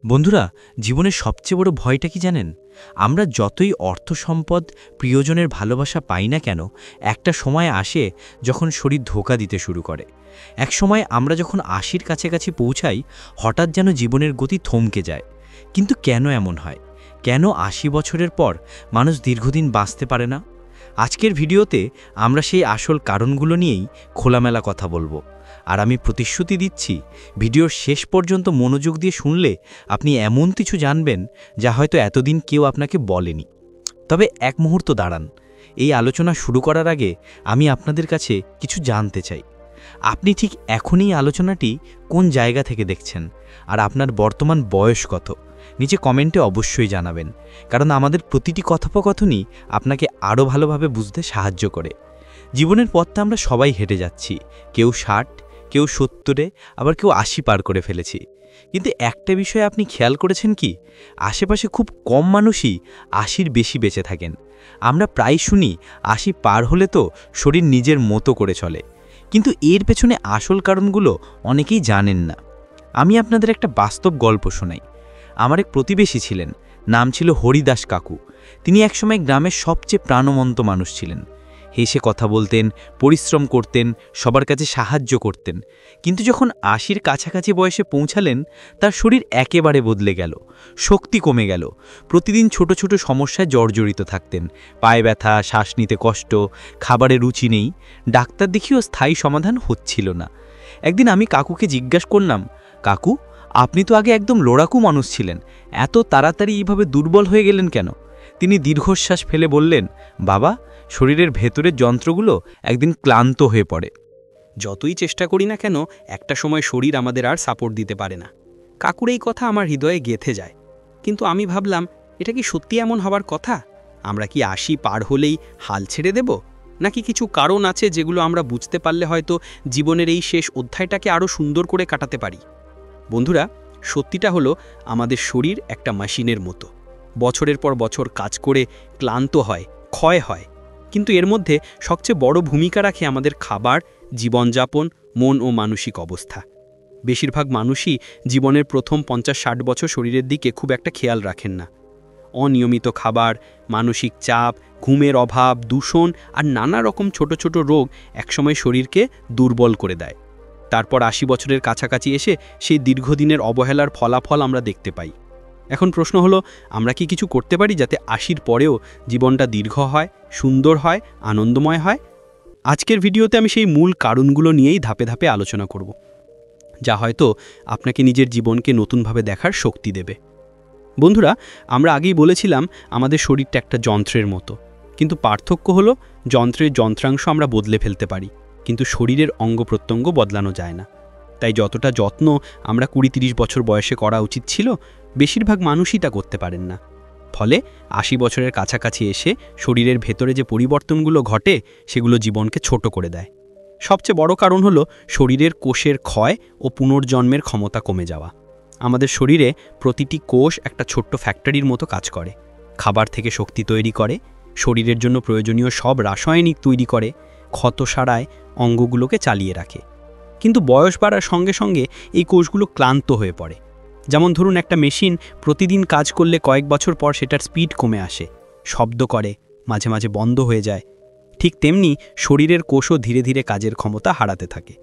বন্ধুরা, জীবনের সবচেয়ে বড় ভয়টা কি জানেন? আমরা যতই অর্থ সম্পদ, প্রিয়জনের ভালোবাসা পাই না কেন, একটা সময় আসে যখন শরীর ধোঁকা দিতে শুরু করে। এক সময় আমরা যখন ৮০-র কাছাকাছি পৌঁছাই, হঠাৎ যেন জীবনের গতি থমকে যায়। কিন্তু কেন এমন হয়? কেন ৮০ বছরের পর মানুষ দীর্ঘদিন বাঁচতে পারে না? আজকের ভিডিওতে আমরা সেই আসল কারণগুলো নিয়েই খোলামেলা কথা বলবো। আর আমি প্রতিশ্রুতি দিচ্ছি, ভিডিওর শেষ পর্যন্ত মনোযোগ দিয়ে শুনলে আপনি এমন কিছু জানবেন যা হয়তো এতদিন কেউ আপনাকে বলেনি। তবে এক মুহূর্ত দাঁড়ান। এই আলোচনা শুরু করার আগে আমি আপনাদের কাছে কিছু জানতে চাই। আপনি ঠিক এখনই আলোচনাটি কোন জায়গা থেকে দেখছেন, আর আপনার বর্তমান বয়স কত? নিচে কমেন্টে অবশ্যই জানাবেন, কারণ আমাদের প্রতিটি কথোপকথনই আপনাকে আরও ভালোভাবে বুঝতে সাহায্য করে। জীবনের পথটা আমরা সবাই হেঁটে যাচ্ছি, কেউ ৬০, কেউ ৭০, আবার কেউ ৮০ পার করে ফেলেছি। কিন্তু একটা বিষয় আপনি খেয়াল করেছেন কি? আশেপাশে খুব কম মানুষই ৮০-র বেশি বেঁচে থাকেন। আমরা প্রায় শুনি ৮০ পার হলে তো শরীর নিজের মতো করে চলে, কিন্তু এর পেছনে আসল কারণগুলো অনেকেই জানেন না। আমি আপনাদের একটা বাস্তব গল্প শোনাই। আমার এক প্রতিবেশী ছিলেন, নাম ছিল হরিদাস কাকু। তিনি একসময় গ্রামের সবচেয়ে প্রাণবন্ত মানুষ ছিলেন। হেসে কথা বলতেন, পরিশ্রম করতেন, সবার কাছে সাহায্য করতেন। কিন্তু যখন ৮০-র কাছাকাছি বয়সে পৌঁছালেন, তার শরীর একেবারে বদলে গেল, শক্তি কমে গেল। প্রতিদিন ছোট ছোট সমস্যায় জর্জরিত থাকতেন। পায়ে ব্যথা, শ্বাস নিতে কষ্ট, খাবারে রুচি নেই। ডাক্তার দেখিয়েও স্থায়ী সমাধান হচ্ছিল না। একদিন আমি কাকুকে জিজ্ঞাসা করলাম, কাকু, আপনি তো আগে একদম লড়াকু মানুষ ছিলেন, এত তাড়াতাড়ি এইভাবে দুর্বল হয়ে গেলেন কেন? তিনি দীর্ঘশ্বাস ফেলে বললেন, বাবা, শরীরের ভেতরের যন্ত্রগুলো একদিন ক্লান্ত হয়ে পড়ে। যতই চেষ্টা করি না কেন, একটা সময় শরীর আমাদের আর সাপোর্ট দিতে পারে না। কাকুর এই কথা আমার হৃদয়ে গেঁথে যায়। কিন্তু আমি ভাবলাম, এটা কি সত্যি এমন হবার কথা? আমরা কি ৮০ পার হলেই হাল ছেড়ে দেব, নাকি কিছু কারণ আছে যেগুলো আমরা বুঝতে পারলে হয়তো জীবনের এই শেষ অধ্যায়টাকে আরও সুন্দর করে কাটাতে পারি? বন্ধুরা, সত্যিটা হলো, আমাদের শরীর একটা মেশিনের মতো। বছরের পর বছর কাজ করে ক্লান্ত হয়, ক্ষয় হয়। কিন্তু এর মধ্যে সবচেয়ে বড় ভূমিকা রাখে আমাদের খাবার, জীবনযাপন, মন ও মানসিক অবস্থা। বেশিরভাগ মানুষই জীবনের প্রথম ৫০-৬০ বছর শরীরের দিকে খুব একটা খেয়াল রাখেন না। অনিয়মিত খাবার, মানসিক চাপ, ঘুমের অভাব, দূষণ আর নানা রকম ছোট ছোট রোগ একসময় শরীরকে দুর্বল করে দেয়। তারপর ৮০ বছরের কাছাকাছি এসে সেই দীর্ঘদিনের অবহেলার ফলাফল আমরা দেখতে পাই। এখন প্রশ্ন হলো, আমরা কি কিছু করতে পারি যাতে ৮০-র পরেও জীবনটা দীর্ঘ হয়, সুন্দর হয়, আনন্দময় হয়? আজকের ভিডিওতে আমি সেই মূল কারণগুলো নিয়েই ধাপে ধাপে আলোচনা করব, যা হয়তো আপনাকে নিজের জীবনকে নতুনভাবে দেখার শক্তি দেবে। বন্ধুরা, আমরা আগেই বলেছিলাম আমাদের শরীরটা একটা যন্ত্রের মতো, কিন্তু পার্থক্য হলো যন্ত্রের যন্ত্রাংশ আমরা বদলে ফেলতে পারি, কিন্তু শরীরের অঙ্গ প্রত্যঙ্গ বদলানো যায় না। তাই যতটা যত্ন আমরা ২০-৩০ বছর বয়সে করা উচিত ছিল, বেশিরভাগ মানুষই তা করতে পারেন না। ফলে ৮০ বছরের কাছাকাছি এসে শরীরের ভেতরে যে পরিবর্তনগুলো ঘটে, সেগুলো জীবনকে ছোট করে দেয়। সবচেয়ে বড় কারণ হলো শরীরের কোষের ক্ষয় ও পুনর্জন্মের ক্ষমতা কমে যাওয়া। আমাদের শরীরে প্রতিটি কোষ একটা ছোট্ট ফ্যাক্টরির মতো কাজ করে। খাবার থেকে শক্তি তৈরি করে, শরীরের জন্য প্রয়োজনীয় সব রাসায়নিক তৈরি করে, ক্ষত সারায়, অঙ্গগুলোকে চালিয়ে রাখে। কিন্তু বয়স বাড়ার সঙ্গে সঙ্গে এই কোষগুলো ক্লান্ত হয়ে পড়ে। যেমন ধরুন, একটা মেশিন প্রতিদিন কাজ করলে কয়েক বছর পর সেটার স্পিড কমে আসে, শব্দ করে, মাঝে মাঝে বন্ধ হয়ে যায়। ঠিক তেমনি শরীরের কোষও ধীরে ধীরে কাজের ক্ষমতা হারাতে থাকে।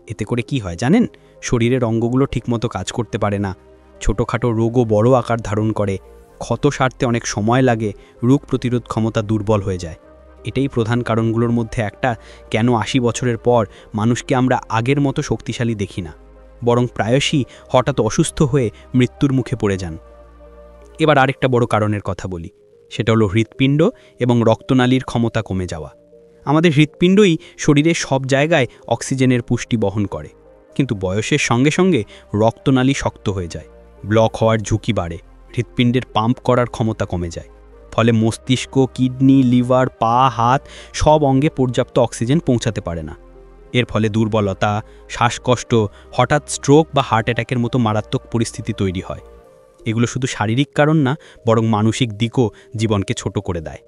এতে করে কি হয় জানেন? শরীরের অঙ্গগুলো ঠিকমতো কাজ করতে পারে না, ছোটোখাটো রোগও বড় আকার ধারণ করে, ক্ষত সারতে অনেক সময় লাগে, রোগ প্রতিরোধ ক্ষমতা দুর্বল হয়ে যায়। এটাই প্রধান কারণগুলোর মধ্যে একটা, কেন ৮০ বছরের পর মানুষকে আমরা আগের মতো শক্তিশালী দেখি না, বরং প্রায়শই হঠাৎ অসুস্থ হয়ে মৃত্যুর মুখে পড়ে যান। এবার আরেকটা বড় কারণের কথা বলি, সেটা হলো হৃৎপিণ্ড এবং রক্তনালীর ক্ষমতা কমে যাওয়া। আমাদের হৃৎপিণ্ডই শরীরের সব জায়গায় অক্সিজেনের পুষ্টি বহন করে, কিন্তু বয়সের সঙ্গে সঙ্গে রক্তনালী শক্ত হয়ে যায়, ব্লক হওয়ার ঝুঁকি বাড়ে, হৃৎপিণ্ডের পাম্প করার ক্ষমতা কমে যায়। ফলে মস্তিষ্ক, কিডনি, লিভার, পা, হাত সব অঙ্গে পর্যাপ্ত অক্সিজেন পৌঁছাতে পারে না। এর ফলে দুর্বলতা, শ্বাসকষ্ট, হঠাৎ স্ট্রোক বা হার্ট অ্যাটাকের মতো মারাত্মক পরিস্থিতি তৈরি হয়। এগুলো শুধু শারীরিক কারণ না, বরং মানসিক দিকও জীবনকে ছোট করে দেয়।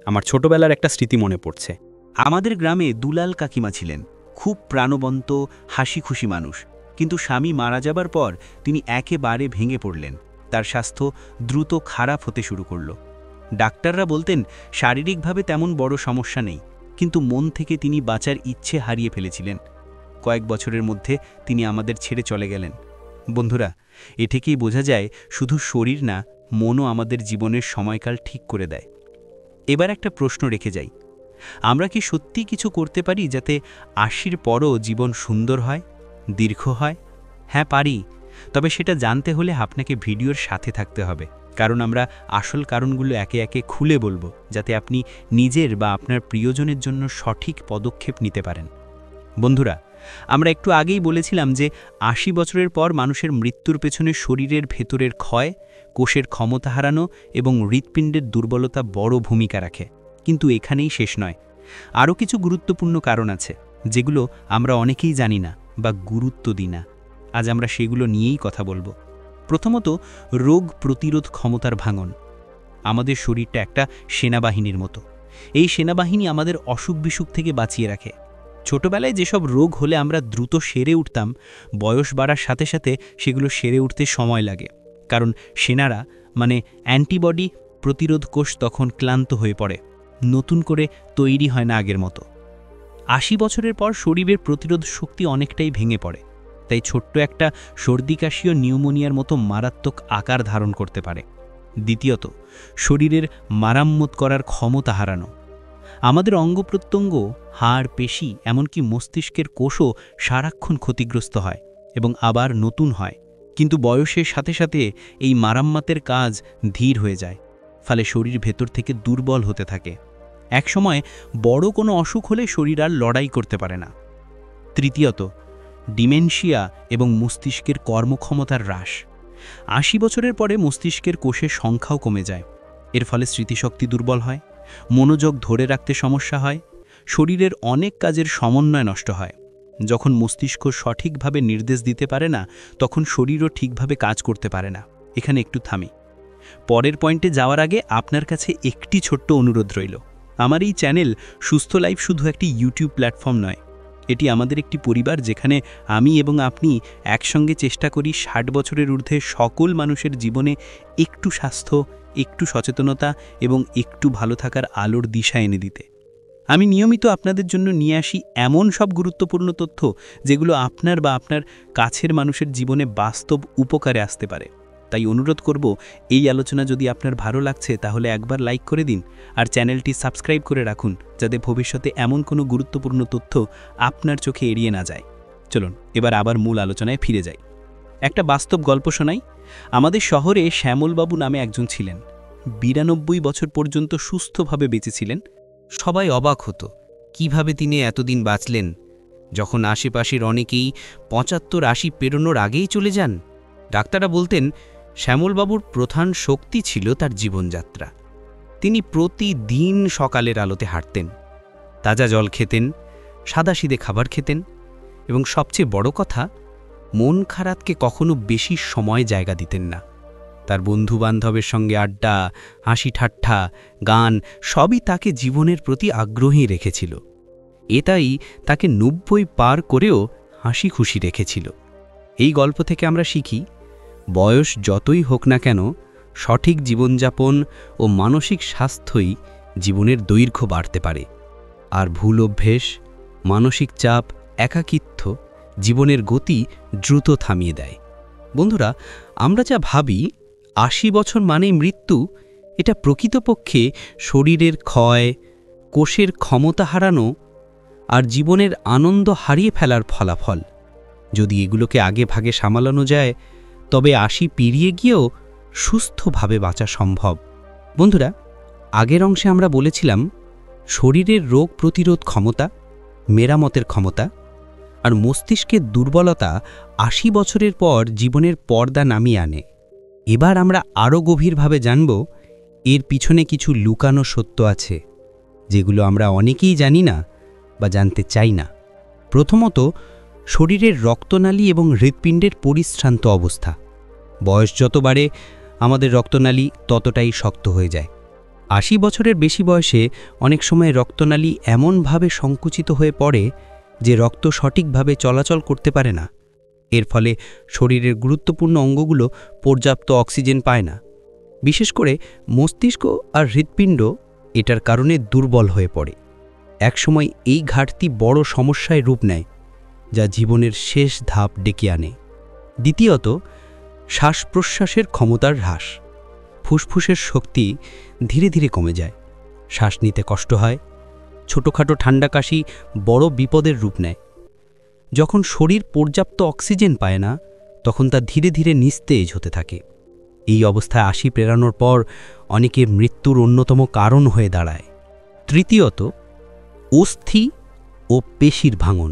আমার ছোটবেলার একটা স্মৃতি মনে পড়ছে। আমাদের গ্রামে দুলাল কাকিমা ছিলেন, খুব প্রাণবন্ত, হাসি খুশি মানুষ। কিন্তু স্বামী মারা যাবার পর তিনি একেবারে ভেঙে পড়লেন। তার স্বাস্থ্য দ্রুত খারাপ হতে শুরু করলো। ডাক্তাররা বলতেন শারীরিকভাবে তেমন বড় সমস্যা নেই, কিন্তু মন থেকে তিনি বাঁচার ইচ্ছে হারিয়ে ফেলেছিলেন। কয়েক বছরের মধ্যে তিনি আমাদের ছেড়ে চলে গেলেন। বন্ধুরা, এ থেকেই বোঝা যায় শুধু শরীর না, মনও আমাদের জীবনের সময়কাল ঠিক করে দেয়। এবার একটা প্রশ্ন রেখে যাই, আমরা কি সত্যি কিছু করতে পারি যাতে ৮০-র পরও জীবন সুন্দর হয়, দীর্ঘ হয়? হ্যাঁ পারি, তবে সেটা জানতে হলে আপনাকে ভিডিওর সাথে থাকতে হবে, কারণ আমরা আসল কারণগুলো একে একে খুলে বলবো, যাতে আপনি নিজের বা আপনার প্রিয়জনের জন্য সঠিক পদক্ষেপ নিতে পারেন। বন্ধুরা, আমরা একটু আগেই বলেছিলাম যে ৮০ বছরের পর মানুষের মৃত্যুর পেছনে শরীরের ভেতরের ক্ষয়, কোষের ক্ষমতা হারানো এবং হৃৎপিণ্ডের দুর্বলতা বড় ভূমিকা রাখে। কিন্তু এখানেই শেষ নয়, আরও কিছু গুরুত্বপূর্ণ কারণ আছে যেগুলো আমরা অনেকেই জানি না বা গুরুত্ব দিই না। আজ আমরা সেগুলো নিয়েই কথা বলবো। প্রথমত, রোগ প্রতিরোধ ক্ষমতার ভাঙন। আমাদের শরীরটা একটা সেনাবাহিনীর মতো। এই সেনাবাহিনী আমাদের অসুখ বিসুখ থেকে বাঁচিয়ে রাখে। ছোটবেলায় যেসব রোগ হলে আমরা দ্রুত সেরে উঠতাম, বয়স বাড়ার সাথে সাথে সেগুলো সেরে উঠতে সময় লাগে, কারণ সেনারা মানে অ্যান্টিবডি প্রতিরোধ কোষ তখন ক্লান্ত হয়ে পড়ে, নতুন করে তৈরি হয় না আগের মতো। ৮০ বছরের পর শরীরের প্রতিরোধ শক্তি অনেকটাই ভেঙে পড়ে, তাই ছোট্ট একটা সর্দি কাশি ও নিউমোনিয়ার মতো মারাত্মক আকার ধারণ করতে পারে। দ্বিতীয়ত, শরীরের মারাম্মত করার ক্ষমতা হারানো। আমাদের অঙ্গপ্রত্যঙ্গ, হাড়, পেশি, এমনকি মস্তিষ্কের কোষও সারাক্ষণ ক্ষতিগ্রস্ত হয় এবং আবার নতুন হয়। কিন্তু বয়সের সাথে সাথে এই মারাম্মতের কাজ ধীর হয়ে যায়, ফলে শরীর ভেতর থেকে দুর্বল হতে থাকে। একসময় বড় কোনো অসুখ হলে শরীর আর লড়াই করতে পারে না। তৃতীয়ত, ডিমেনশিয়া এবং মস্তিষ্কের কর্মক্ষমতার হ্রাস। ৮০ বছরের পরে মস্তিষ্কের কোষের সংখ্যাও কমে যায়। এর ফলে স্মৃতিশক্তি দুর্বল হয়, মনোযোগ ধরে রাখতে সমস্যা হয়, শরীরের অনেক কাজের সমন্বয় নষ্ট হয়। যখন মস্তিষ্ক সঠিকভাবে নির্দেশ দিতে পারে না, তখন শরীরও ঠিকভাবে কাজ করতে পারে না। এখানে একটু থামি। পরের পয়েন্টে যাওয়ার আগে আপনার কাছে একটি ছোট্ট অনুরোধ রইল। আমার এই চ্যানেল সুস্থ লাইফ শুধু একটি ইউটিউব প্ল্যাটফর্ম নয়, এটি আমাদের একটি পরিবার, যেখানে আমি এবং আপনি একসঙ্গে চেষ্টা করি ৬০ বছরের ঊর্ধ্বে সকল মানুষের জীবনে একটু স্বাস্থ্য, একটু সচেতনতা এবং একটু ভালো থাকার আলোর দিশা এনে দিতে। আমি নিয়মিত আপনাদের জন্য নিয়ে আসি এমন সব গুরুত্বপূর্ণ তথ্য যেগুলো আপনার বা আপনার কাছের মানুষের জীবনে বাস্তব উপকারে আসতে পারে। তাই অনুরোধ করব, এই আলোচনা যদি আপনার ভালো লাগছে তাহলে একবার লাইক করে দিন আর চ্যানেলটি সাবস্ক্রাইব করে রাখুন, যাতে ভবিষ্যতে এমন কোনো গুরুত্বপূর্ণ তথ্য আপনার চোখে এড়িয়ে না যায়। চলুন এবার আবার মূল আলোচনায় ফিরে যাই। একটা বাস্তব গল্প শোনাই। আমাদের শহরে শ্যামলবাবু নামে একজন ছিলেন। ৯২ বছর পর্যন্ত সুস্থভাবে বেঁচেছিলেন। সবাই অবাক হতো, কিভাবে তিনি এতদিন বাঁচলেন, যখন আশেপাশের অনেকেই ৭৫-৮০ পেরোনোর আগেই চলে যান। ডাক্তাররা বলতেন শ্যামলবাবুর প্রধান শক্তি ছিল তার জীবনযাত্রা। তিনি প্রতিদিন সকালের আলোতে হাঁটতেন, তাজা জল খেতেন, সাদাসিধে খাবার খেতেন এবং সবচেয়ে বড় কথা, মন খারাপকে কখনো বেশি সময় জায়গা দিতেন না। তার বন্ধুবান্ধবের সঙ্গে আড্ডা, হাসি ঠাট্টা, গান সবই তাকে জীবনের প্রতি আগ্রহী রেখেছিল। এটাই তাকে ৯০ পার করেও হাসি খুশি রেখেছিল। এই গল্প থেকে আমরা শিখি, বয়স যতই হোক না কেন, সঠিক জীবনযাপন ও মানসিক স্বাস্থ্যই জীবনের দৈর্ঘ্য বাড়তে পারে। আর ভুল অভ্যেস, মানসিক চাপ, একাকিত্ব জীবনের গতি দ্রুত থামিয়ে দেয়। বন্ধুরা, আমরা যা ভাবি ৮০ বছর মানেই মৃত্যু, এটা প্রকৃতপক্ষে শরীরের ক্ষয়, কোষের ক্ষমতা হারানো আর জীবনের আনন্দ হারিয়ে ফেলার ফলাফল। যদি এগুলোকে আগে ভাগে সামলানো যায়, তবে ৮০ পেরিয়ে গিয়েও সুস্থভাবে বাঁচা সম্ভব। বন্ধুরা, আগের অংশে আমরা বলেছিলাম শরীরের রোগ প্রতিরোধ ক্ষমতা, মেরামতের ক্ষমতা আর মস্তিষ্কের দুর্বলতা ৮০ বছরের পর জীবনের পর্দা নামিয়ে আনে। এবার আমরা আরও গভীরভাবে জানব এর পিছনে কিছু লুকানো সত্য আছে, যেগুলো আমরা অনেকেই জানি না বা জানতে চাই না। প্রথমত, শরীরের রক্তনালী এবং হৃৎপিণ্ডের পরিশ্রান্ত অবস্থা। বয়স যত বাড়ে আমাদের রক্তনালী ততটাই শক্ত হয়ে যায়। ৮০ বছরের বেশি বয়সে অনেক সময় রক্তনালী এমনভাবে সংকুচিত হয়ে পড়ে যে রক্ত সঠিকভাবে চলাচল করতে পারে না। এর ফলে শরীরের গুরুত্বপূর্ণ অঙ্গগুলো পর্যাপ্ত অক্সিজেন পায় না। বিশেষ করে মস্তিষ্ক আর হৃৎপিণ্ড এটার কারণে দুর্বল হয়ে পড়ে। একসময় এই ঘাটতি বড় সমস্যায় রূপ নেয়, যা জীবনের শেষ ধাপ ডেকে আনে। দ্বিতীয়ত, শ্বাস প্রশ্বাসের ক্ষমতার হ্রাস। ফুসফুসের শক্তি ধীরে ধীরে কমে যায়, শ্বাস নিতে কষ্ট হয়, ছোটোখাটো ঠান্ডা কাশি বড় বিপদের রূপ নেয়। যখন শরীর পর্যাপ্ত অক্সিজেন পায় না, তখন তা ধীরে ধীরে নিস্তেজ হতে থাকে। এই অবস্থায় ৮০ পেরানোর পর অনেকের মৃত্যুর অন্যতম কারণ হয়ে দাঁড়ায়। তৃতীয়ত, অস্থি ও পেশির ভাঙন।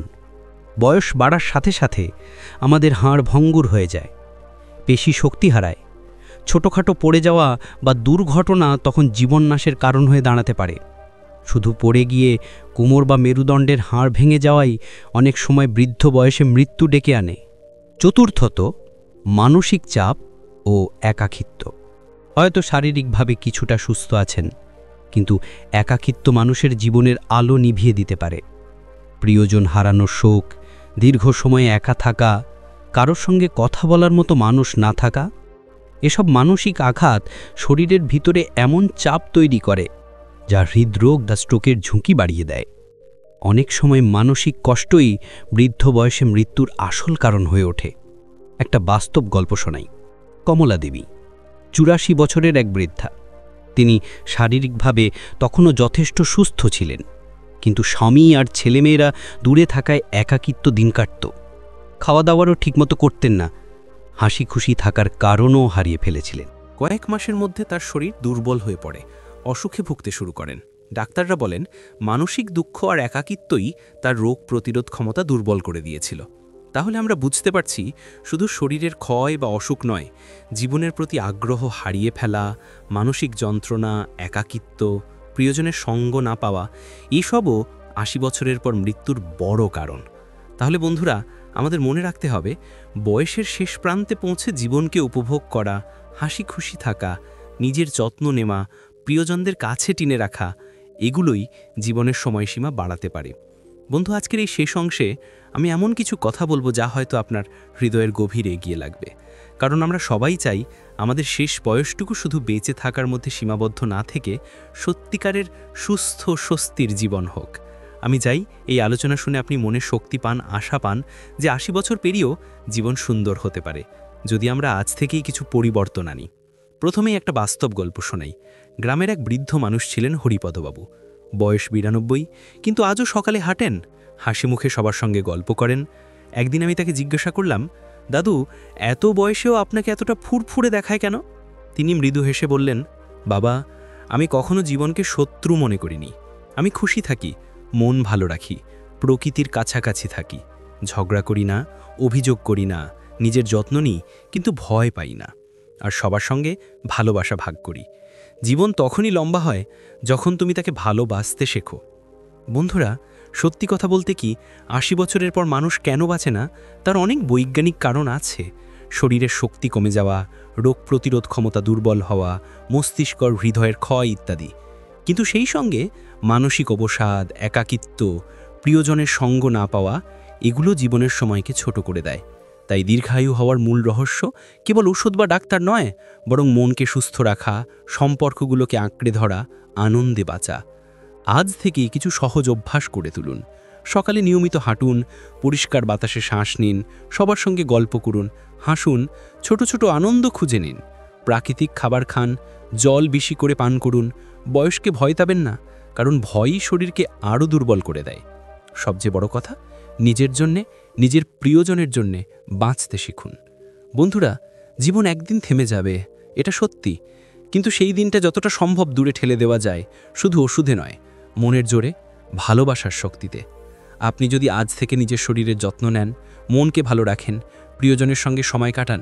বয়স বাড়ার সাথে সাথে আমাদের হাড় ভঙ্গুর হয়ে যায়, পেশি শক্তি হারায়। ছোটোখাটো পড়ে যাওয়া বা দুর্ঘটনা তখন জীবননাশের কারণ হয়ে দাঁড়াতে পারে। শুধু পড়ে গিয়ে কোমর বা মেরুদণ্ডের হাড় ভেঙে যাওয়াই অনেক সময় বৃদ্ধ বয়সে মৃত্যু ডেকে আনে। চতুর্থত, মানসিক চাপ ও একাকিত্ব। হয়তো শারীরিকভাবে কিছুটা সুস্থ আছেন, কিন্তু একাকিত্ব মানুষের জীবনের আলো নিভিয়ে দিতে পারে। প্রিয়জন হারানোর শোক, দীর্ঘ সময়ে একা থাকা, কারোর সঙ্গে কথা বলার মতো মানুষ না থাকা, এসব মানসিক আঘাত শরীরের ভিতরে এমন চাপ তৈরি করে যা হৃদরোগ বা স্ট্রোকের ঝুঁকি বাড়িয়ে দেয়। অনেক সময় মানসিক কষ্টই বৃদ্ধ বয়সে মৃত্যুর আসল কারণ হয়ে ওঠে। একটা বাস্তব গল্প শোনাই। কমলা দেবী ৮৪ বছরের এক বৃদ্ধা। তিনি শারীরিকভাবে তখনও যথেষ্ট সুস্থ ছিলেন, কিন্তু স্বামী আর ছেলেমেয়েরা দূরে থাকায় একাকিত্ব দিন কাটত। খাওয়া দাওয়ারও ঠিকমতো করতেন না, হাসি খুশি থাকার কারণও হারিয়ে ফেলেছিলেন। কয়েক মাসের মধ্যে তার শরীর দুর্বল হয়ে পড়ে, অসুখে ভুগতে শুরু করেন। ডাক্তাররা বলেন মানসিক দুঃখ আর একাকিত্বই তার রোগ প্রতিরোধ ক্ষমতা দুর্বল করে দিয়েছিল। তাহলে আমরা বুঝতে পারছি, শুধু শরীরের ক্ষয় বা অসুখ নয়, জীবনের প্রতি আগ্রহ হারিয়ে ফেলা, মানসিক যন্ত্রণা, একাকিত্ব, প্রিয়জনের সঙ্গ না পাওয়া, এসবও ৮০ বছরের পর মৃত্যুর বড় কারণ। তাহলে বন্ধুরা, আমাদের মনে রাখতে হবে, বয়সের শেষ প্রান্তে পৌঁছে জীবনকে উপভোগ করা, হাসি খুশি থাকা, নিজের যত্ন নেওয়া, প্রিয়জনদের কাছে টেনে রাখা, এগুলোই জীবনের সময়সীমা বাড়াতে পারে। বন্ধু, আজকের এই শেষ অংশে আমি এমন কিছু কথা বলবো যা হয়তো আপনার হৃদয়ের গভীরে এগিয়ে লাগবে। কারণ আমরা সবাই চাই আমাদের শেষ বয়সটুকু শুধু বেঁচে থাকার মধ্যে সীমাবদ্ধ না থেকে সত্যিকারের সুস্থ স্বস্তির জীবন হোক। আমি চাই এই আলোচনা শুনে আপনি মনে শক্তি পান, আশা পান যে ৮০ বছর পেরিয়েও জীবন সুন্দর হতে পারে, যদি আমরা আজ থেকেই কিছু পরিবর্তন আনি। প্রথমেই একটা বাস্তব গল্প শোনাই। গ্রামের এক বৃদ্ধ মানুষ ছিলেন হরিপদবাবু। বয়স ৯২, কিন্তু আজও সকালে হাঁটেন, হাসি মুখে সবার সঙ্গে গল্প করেন। একদিন আমি তাকে জিজ্ঞাসা করলাম, দাদু, এত বয়সেও আপনাকে এতটা ফুরফুরে দেখায় কেন? তিনি মৃদু হেসে বললেন, বাবা, আমি কখনো জীবনকে শত্রু মনে করিনি। আমি খুশি থাকি, মন ভালো রাখি, প্রকৃতির কাছাকাছি থাকি, ঝগড়া করি না, অভিযোগ করি না, নিজের যত্ন নিই, কিন্তু ভয় পাই না, আর সবার সঙ্গে ভালোবাসা ভাগ করি। জীবন তখনই লম্বা হয় যখন তুমি তাকে ভালোবাসতে শেখো। বন্ধুরা, সত্যি কথা বলতে কি, ৮০ বছরের পর মানুষ কেন বাঁচে না, তার অনেক বৈজ্ঞানিক কারণ আছে। শরীরের শক্তি কমে যাওয়া, রোগ প্রতিরোধ ক্ষমতা দুর্বল হওয়া, মস্তিষ্ক হৃদয়ের ক্ষয় ইত্যাদি। কিন্তু সেই সঙ্গে মানসিক অবসাদ, একাকিত্ব, প্রিয়জনের সঙ্গ না পাওয়া, এগুলো জীবনের সময়কে ছোট করে দেয়। তাই দীর্ঘায়ু হওয়ার মূল রহস্য কেবল ওষুধ বা ডাক্তার নয়, বরং মনকে সুস্থ রাখা, সম্পর্কগুলোকে আঁকড়ে ধরা, আনন্দে বাঁচা। আজ থেকেই কিছু সহজ অভ্যাস করে তুলুন। সকালে নিয়মিত হাঁটুন, পরিষ্কার বাতাসে শ্বাস নিন, সবার সঙ্গে গল্প করুন, হাসুন, ছোট ছোট আনন্দ খুঁজে নিন। প্রাকৃতিক খাবার খান, জল বেশি করে পান করুন। বয়সকে ভয় পাবেন না, কারণ ভয়ই শরীরকে আরও দুর্বল করে দেয়। সবচেয়ে বড় কথা, নিজের জন্যে, নিজের প্রিয়জনের জন্যে বাঁচতে শিখুন। বন্ধুরা, জীবন একদিন থেমে যাবে, এটা সত্যি, কিন্তু সেই দিনটা যতটা সম্ভব দূরে ঠেলে দেওয়া যায়, শুধু ওষুধে নয়, মনের জোরে, ভালোবাসার শক্তিতে। আপনি যদি আজ থেকে নিজের শরীরের যত্ন নেন, মনকে ভালো রাখেন, প্রিয়জনের সঙ্গে সময় কাটান,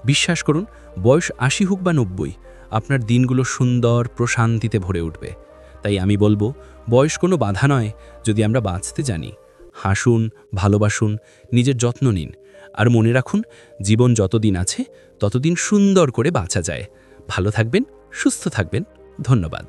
বিশ্বাস করুন, বয়স ৮০ হোক বা ৯০, আপনার দিনগুলো সুন্দর, প্রশান্তিতে ভরে উঠবে। তাই আমি বলবো, বয়স কোনো বাধা নয় যদি আমরা বাঁচতে জানি। হাসুন, ভালোবাসুন, নিজের যত্ন নিন, আর মনে রাখুন, জীবন যতদিন আছে ততদিন সুন্দর করে বাঁচা যায়। ভালো থাকবেন, সুস্থ থাকবেন। ধন্যবাদ।